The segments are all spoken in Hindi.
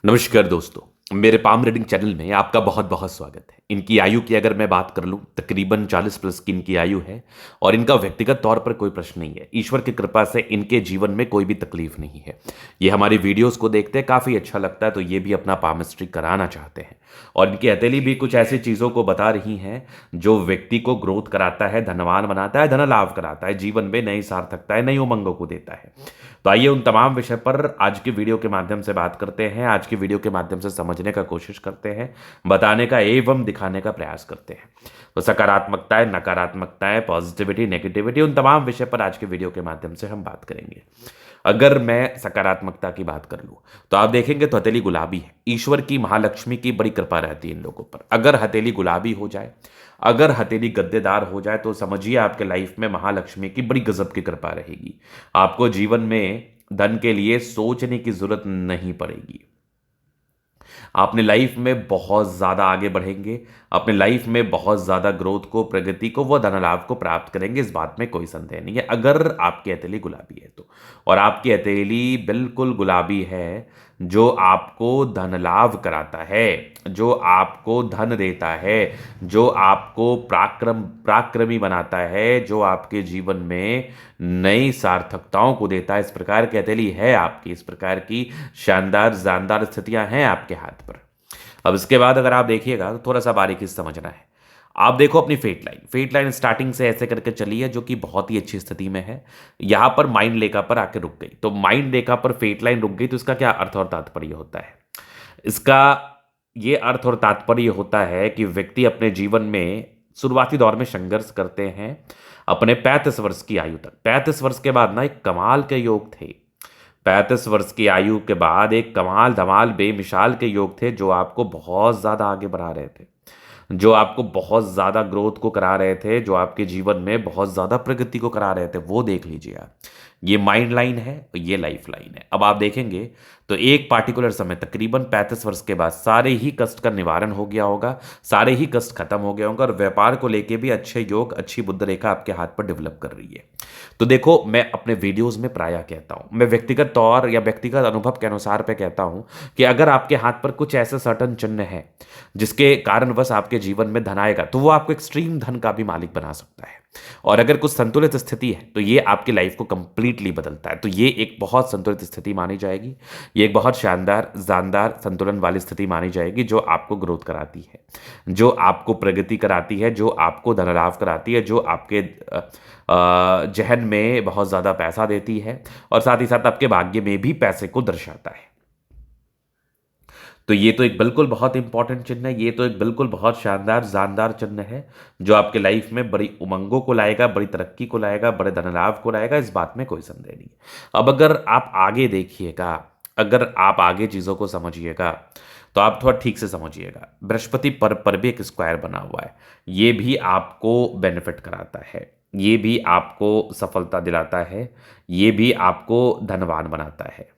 नमस्कार दोस्तों। मेरे पाम रीडिंग चैनल में आपका बहुत बहुत स्वागत है। इनकी आयु की अगर मैं बात कर लूं, तकरीबन 40 प्लस की इनकी आयु है और इनका व्यक्तिगत तौर पर कोई प्रश्न नहीं है। ईश्वर की कृपा से इनके जीवन में कोई भी तकलीफ नहीं है। ये हमारी वीडियोस को देखते हैं, काफ़ी अच्छा लगता है, तो ये भी अपना पामिस्ट्री कराना चाहते हैं। और इनकी हथेली भी कुछ ऐसी चीज़ों को बता रही हैं जो व्यक्ति को ग्रोथ कराता है, धनवान बनाता है, धन लाभ कराता है, जीवन में नई सार्थकता है, नई उमंगों को देता है। तो आइए उन तमाम विषय पर आज की वीडियो के माध्यम से बात करते हैं, आज की वीडियो के माध्यम से समझने का कोशिश करते हैं, बताने का एवं दिखाने का प्रयास करते हैं। तो सकारात्मकताएं, नकारात्मकताएं, पॉजिटिविटी, नेगेटिविटी, उन तमाम विषय पर आज के वीडियो के माध्यम से हम बात करेंगे। अगर मैं सकारात्मकता की बात कर लूं तो आप देखेंगे तो हथेली गुलाबी है। ईश्वर की, महालक्ष्मी की बड़ी कृपा रहती है इन लोगों पर। अगर हथेली गुलाबी हो जाए, अगर हथेली गद्देदार हो जाए, तो समझिए आपके लाइफ में महालक्ष्मी की बड़ी गजब की कृपा रहेगी। आपको जीवन में धन के लिए सोचने की जरूरत नहीं पड़ेगी। अपने लाइफ में बहुत ज़्यादा आगे बढ़ेंगे, अपने लाइफ में बहुत ज़्यादा ग्रोथ को, प्रगति को, व धन लाभ को प्राप्त करेंगे, इस बात में कोई संदेह नहीं है अगर आपकी हथेली गुलाबी है तो। और आपकी हथेली बिल्कुल गुलाबी है, जो आपको धन लाभ कराता है, जो आपको धन देता है, जो आपको पराक्रमी बनाता है, जो आपके जीवन में नई सार्थकताओं को देता है। इस प्रकार की हथेली है आपकी, इस प्रकार की शानदार जानदार स्थितियां हैं आपके हाथ पर। अब इसके बाद अगर आप देखिएगा तो थोड़ा सा बारीकी से समझना है। आप देखो अपनी फेट लाइन स्टार्टिंग से ऐसे करके चली है, जो कि बहुत ही अच्छी स्थिति में है। यहां पर माइंड लेखा पर आके रुक गई, तो माइंड लेखा पर फेट लाइन रुक गई, तो इसका क्या अर्थ और तात्पर्य होता है? इसका ये अर्थ और तात्पर्य होता है कि व्यक्ति अपने जीवन में शुरुआती दौर में संघर्ष करते हैं अपने 35 वर्ष की आयु तक। 35 वर्ष के बाद ना एक कमाल के योग थे। 35 वर्ष की आयु के बाद एक कमाल धमाल बेमिसाल के योग थे, जो आपको बहुत ज़्यादा आगे बढ़ा रहे थे, जो आपको बहुत ज़्यादा ग्रोथ को करा रहे थे, जो आपके जीवन में बहुत ज़्यादा प्रगति को करा रहे थे। वो देख लीजिए आप। ये माइंड लाइन है और ये लाइफ लाइन है। अब आप देखेंगे तो एक पार्टिकुलर समय तकरीबन 35 वर्ष के बाद सारे ही कष्ट का निवारण हो गया होगा, सारे ही कष्ट खत्म हो गए होंगे, और व्यापार को लेके भी अच्छे योग, अच्छी बुद्ध रेखा आपके हाथ पर डेवलप कर रही है। तो देखो, मैं अपने वीडियोस में प्रायः कहता हूं, मैं व्यक्तिगत तौर या व्यक्तिगत अनुभव के अनुसार पे कहता हूं कि अगर आपके हाथ पर कुछ ऐसे सर्टन चिन्ह है जिसके कारणवश आपके जीवन में धन आएगा, तो वो आपको एक्सट्रीम धन का भी मालिक बना सकता है। और अगर कुछ संतुलित स्थिति है तो ये आपकी लाइफ को कंप्लीटली बदलता है। तो ये एक बहुत संतुलित स्थिति मानी जाएगी, ये एक बहुत शानदार जानदार संतुलन वाली स्थिति मानी जाएगी, जो आपको ग्रोथ कराती है, जो आपको प्रगति कराती है, जो आपको धन लाभ कराती है, जो आपके जहन में बहुत ज़्यादा पैसा देती है, और साथ ही साथ आपके भाग्य में भी पैसे को दर्शाता है। तो ये तो एक बिल्कुल बहुत इंपॉर्टेंट चिन्ह है, ये तो एक बिल्कुल बहुत शानदार जानदार चिन्ह है, जो आपके लाइफ में बड़ी उमंगों को लाएगा, बड़ी तरक्की को लाएगा, बड़े धन लाभ को लाएगा, इस बात में कोई संदेह नहीं। अब अगर आप आगे देखिएगा, अगर आप आगे चीज़ों को समझिएगा, तो आप थोड़ा ठीक से समझिएगा। बृहस्पति पर भी एक स्क्वायर बना हुआ है, ये भी आपको बेनिफिट कराता है, ये भी आपको सफलता दिलाता है, ये भी आपको धनवान बनाता है,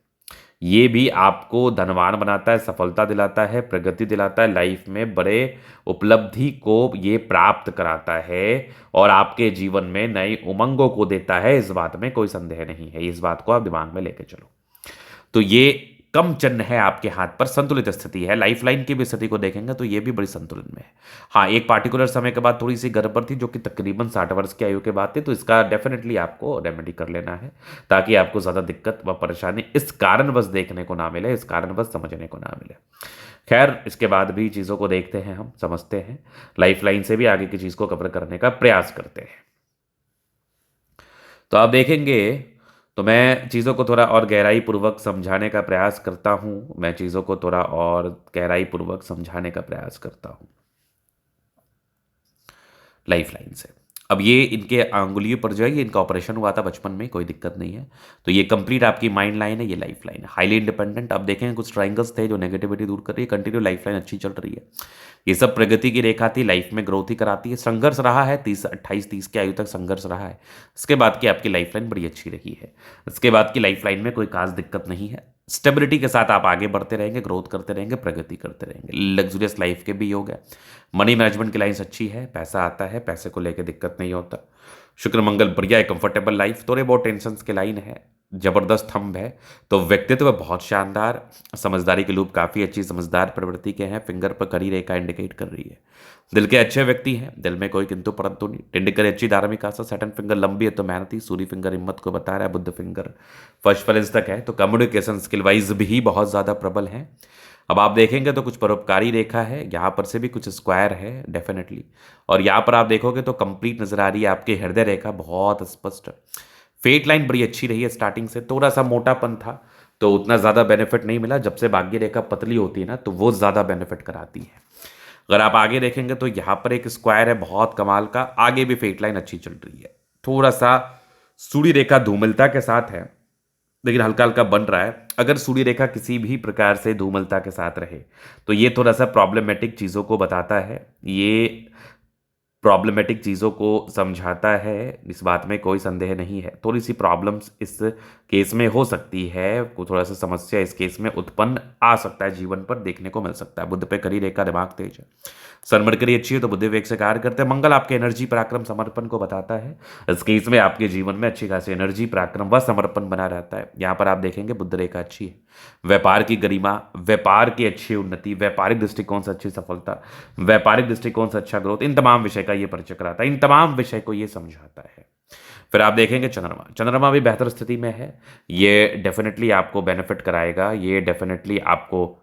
ये भी आपको धनवान बनाता है, सफलता दिलाता है, प्रगति दिलाता है, लाइफ में बड़े उपलब्धि को ये प्राप्त कराता है, और आपके जीवन में नई उमंगों को देता है। इस बात में कोई संदेह नहीं है, इस बात को आप दिमाग में लेके चलो। तो ये कम चिन्ह है आपके हाथ पर, संतुलित स्थिति है। लाइफ लाइन की भी स्थिति को देखेंगे तो ये भी बड़ी संतुलन में है। हाँ, एक पार्टिकुलर समय के बाद थोड़ी सी गड़बड़ थी, जो कि तकरीबन 60 वर्ष की आयु के बाद थी, तो इसका डेफिनेटली आपको रेमेडी कर लेना है, ताकि आपको ज़्यादा दिक्कत व परेशानी इस कारणवश देखने को ना मिले, इस कारणवश समझने को ना मिले। खैर, इसके बाद भी चीज़ों को देखते हैं, हम समझते हैं, लाइफ लाइन से भी आगे की चीज़ को कवर करने का प्रयास करते हैं। तो आप देखेंगे तो मैं चीज़ों को थोड़ा और गहराई पूर्वक समझाने का प्रयास करता हूँ, मैं चीज़ों को थोड़ा और गहराई पूर्वक समझाने का प्रयास करता हूँ लाइफ लाइन से। अब ये इनके अंगुलियों पर जो है, ये इनका ऑपरेशन हुआ था बचपन में, कोई दिक्कत नहीं है। तो ये कंप्लीट आपकी माइंड लाइन है, ये लाइफ लाइन है, हाईली इंडिपेंडेंट। अब देखें कुछ ट्राइंगल्स थे जो नेगेटिविटी दूर कर रही है, कंटिन्यू लाइफ लाइन अच्छी चल रही है। ये सब प्रगति की रेखा थी, लाइफ में ग्रोथ ही कराती है। संघर्ष रहा है, 28-30 की आयु तक संघर्ष रहा है। इसके बाद की आपकी लाइफ लाइन बड़ी अच्छी रही है। इसके बाद की लाइफ लाइन में कोई खास दिक्कत नहीं है। स्टेबिलिटी के साथ आप आगे बढ़ते रहेंगे, ग्रोथ करते रहेंगे, प्रगति करते रहेंगे। लग्जूरियस लाइफ के भी योग है। मनी मैनेजमेंट की लाइन्स अच्छी है, पैसा आता है, पैसे को लेकर दिक्कत नहीं होता। शुक्र मंगल बढ़िया है, कंफर्टेबल लाइफ, थोड़े बहुत टेंशन के लाइन है, जबरदस्त थंब है, तो व्यक्तित्व बहुत शानदार, समझदारी के लूप काफ़ी अच्छी समझदार प्रवृत्ति के हैं, फिंगर पर कड़ी रेखा इंडिकेट कर रही है। दिल के अच्छे व्यक्ति हैं, दिल में कोई किंतु परंतु नहीं। टिंडिकर अच्छी धार्मिक आस्था, सैटर्न फिंगर लंबी है तो मेहनती, सूर्य फिंगर हिम्मत को बता रहा है, बुध फिंगर फर्स्ट फ्रेंच तक है, तो कम्युनिकेशन स्किल वाइज भी बहुत ज़्यादा प्रबल है। अब आप देखेंगे तो कुछ परोपकारी रेखा है, यहाँ पर से भी कुछ स्क्वायर है डेफिनेटली, और यहाँ पर आप देखोगे तो कंप्लीट नजर आ रही है आपकी हृदय रेखा बहुत स्पष्ट। फेट लाइन बड़ी अच्छी रही है स्टार्टिंग से, थोड़ा सा मोटापन था तो उतना ज़्यादा बेनिफिट नहीं मिला। जब से भाग्य रेखा पतली होती है ना तो वो ज़्यादा बेनिफिट कराती है। अगर आप आगे देखेंगे तो यहाँ पर एक स्क्वायर है बहुत कमाल का, आगे भी फेट लाइन अच्छी चल रही है, थोड़ा सा सूर्य रेखा धूमिलता के साथ है लेकिन हल्का हल्का बन रहा है। अगर सूर्य रेखा किसी भी प्रकार से धूमलता के साथ रहे तो ये थोड़ा सा प्रॉब्लमेटिक चीज़ों को बताता है, ये प्रॉब्लमेटिक चीज़ों को समझाता है, इस बात में कोई संदेह नहीं है। थोड़ी सी प्रॉब्लम्स इस केस में हो सकती है, को थोड़ा सा समस्या इस केस में उत्पन्न आ सकता है, जीवन पर देखने को मिल सकता है। बुध पे करी रेखा, दिमाग तेज है, सन मरकरी अच्छी है तो बुद्धि वेग से कार्य करते हैं। मंगल आपके एनर्जी पराक्रम समर्पण को बताता है, इस केस में आपके जीवन में अच्छी खासी एनर्जी पराक्रम व समर्पण बना रहता है। यहाँ पर आप देखेंगे बुध रेखा अच्छी है, व्यापार की गरिमा, व्यापार की अच्छी उन्नति, व्यापारिक दृष्टिकोण से अच्छी सफलता, व्यापारिक दृष्टिकोण से अच्छा ग्रोथ, इन तमाम विषय का ये परिचय कराता है, इन तमाम विषय को ये समझाता है। फिर आप देखेंगे चंद्रमा, चंद्रमा भी बेहतर स्थिति में है, ये डेफिनेटली आपको बेनिफिट कराएगा, ये डेफिनेटली आपको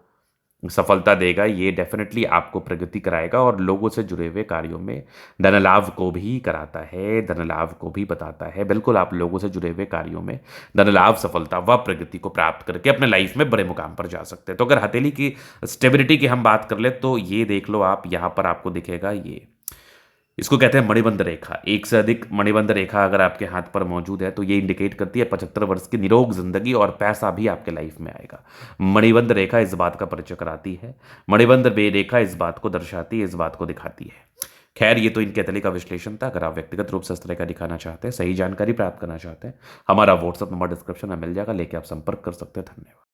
सफलता देगा, ये डेफिनेटली आपको प्रगति कराएगा और लोगों से जुड़े हुए कार्यों में धन लाभ को भी कराता है, धन लाभ को भी बताता है। बिल्कुल आप लोगों से जुड़े हुए कार्यों में धन लाभ, सफलता व प्रगति को प्राप्त करके अपने लाइफ में बड़े मुकाम पर जा सकते हैं। तो अगर हथेली की स्टेबिलिटी की हम बात कर ले तो ये देख लो आप, यहाँ पर आपको दिखेगा ये, इसको कहते हैं मणिबंध रेखा। एक से अधिक मणिबंध रेखा अगर आपके हाथ पर मौजूद है तो ये इंडिकेट करती है 75 वर्ष की निरोग जिंदगी और पैसा भी आपके लाइफ में आएगा। मणिबंध रेखा इस बात का परिचय कराती है, मणिबंध रेखा इस बात को दर्शाती है, इस बात को दिखाती है। खैर ये तो इनके तले का विश्लेषण था। अगर आप व्यक्तिगत रूप से इस तरह का दिखाना चाहते हैं, सही जानकारी प्राप्त करना चाहते हैं, हमारा व्हाट्सअप नंबर डिस्क्रिप्शन में मिल जाएगा, लेके आप संपर्क कर सकते हैं। धन्यवाद।